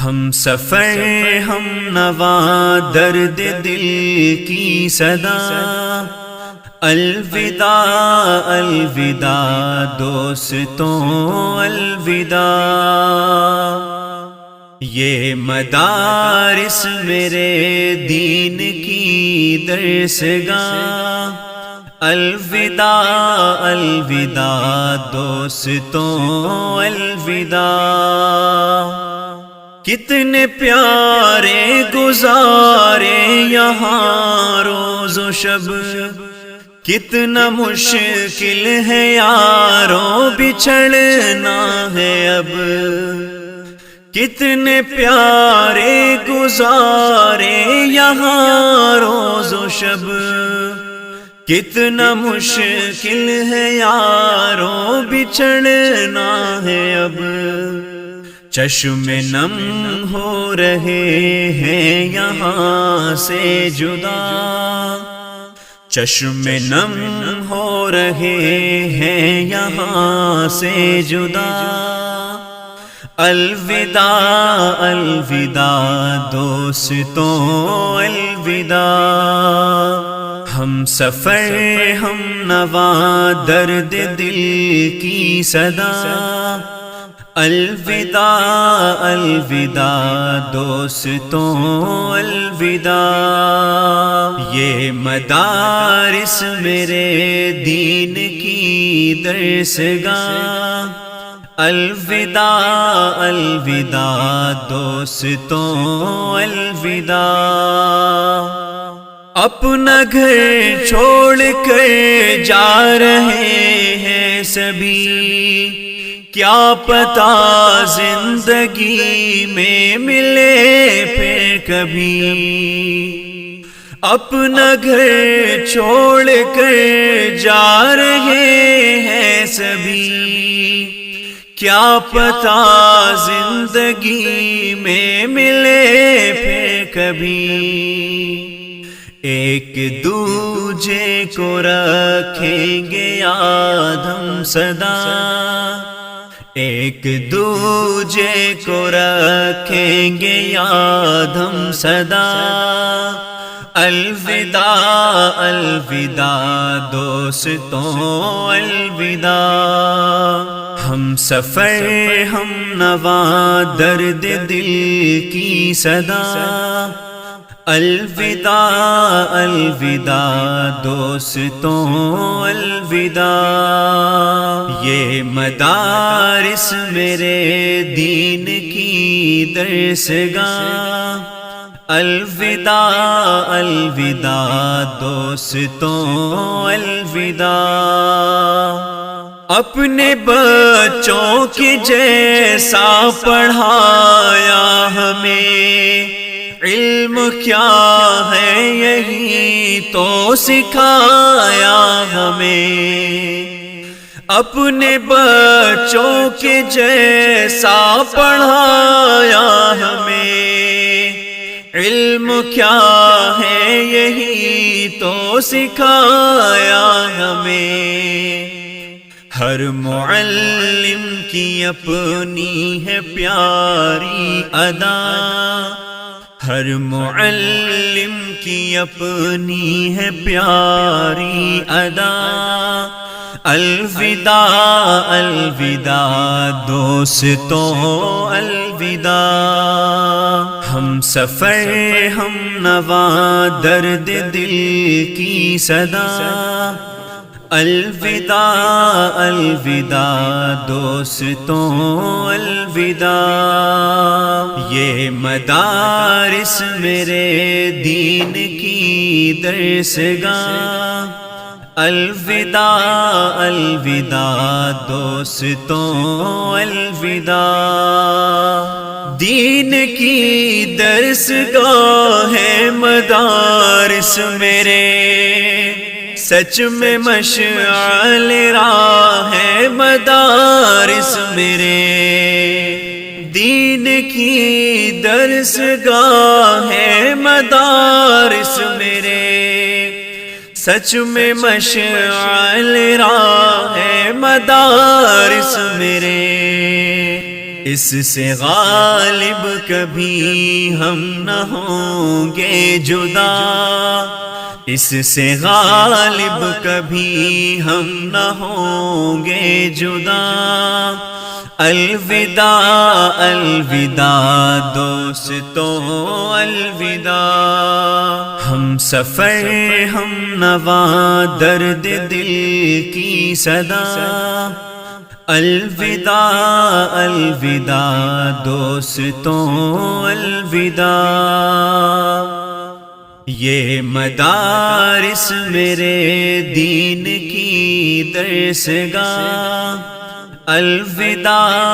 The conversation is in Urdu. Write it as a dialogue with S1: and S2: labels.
S1: ہم سفر ہم نوا درد دل کی صدا، الوداع الوداع دوستوں الوداع، یہ مدارس میرے دین کی درسگاہ، الوداع الوداع دوستوں الوداع، کتنے پیارے گزارے یہاں روز و شب، کتنا مشکل ہے یاروں بچھڑنا ہے اب، کتنے پیارے گزارے یہاں روز و شب، کتنا مشکل ہے یاروں بچھڑنا ہے اب، چشم نم ہو رہے ہیں یہاں سے جدا، چشم نم ہو رہے ہیں یہاں سے جدا، الوداع الوداع دوستوں الوداع، ہم سفر ہم نوا درد دل کی صدا، الوداع الوداع دوستوں الوداع، یہ مدارس میرے دین کی درسگاہ، الوداع الوداع دوستوں الوداع، اپنا گھر چھوڑ کر جا رہے ہیں سبھی، کیا پتا زندگی میں ملے پھر کبھی، اپنا گھر چھوڑ کر جا رہے ہیں سبھی، کیا پتا زندگی میں ملے پھر کبھی، ایک دوجے کو رکھیں گے یاد ہم سدا، ایک دوجے کو رکھیں گے یاد ہم سدا، الوداع الوداع دوستوں الوداع، ہم سفر ہم نوا درد دل کی صدا، الوداع الوداع دوستوں الوداع، یہ مدارس میرے دین کی درسگاہ، الوداع الوداع دوستوں الوداع، اپنے بچوں کے جیسا پڑھایا ہمیں، علم کیا ہے یہی تو سکھایا ہمیں، اپنے بچوں کے جیسا پڑھایا ہمیں، علم کیا ہے یہی تو سکھایا ہمیں، ہر معلم کی اپنی ہے پیاری ادا، ہر معلم کی اپنی ہے پیاری ادا، الوداع الوداع دوستوں الوداع، ہم سفر ہم نوا درد دل کی صدا، الوداع الوداع دوستوں الوداع، یہ مدارس میرے دین کی درسگاہ، الوداع الوداع دوستوں الوداع، دین کی درسگاہ ہے مدارس میرے، سچ میں مشعل راہ ہے مدارس میرے، دین کی درسگاہ ہے مدارس میرے، سچ میں مشعل راہ ہے مدارس میرے، اس سے غالب کبھی ہم نہ ہوں گے جدا، اس سے غالب کبھی ہم نہ ہوں گے جدا۔ الوداع الوداع دوستوں الوداع، ہم سفر ہم نوا درد دل کی صدا۔ الوداع الوداع دوستوں الوداع، یہ مدارس میرے دین کی درسگاہ۔ الوداع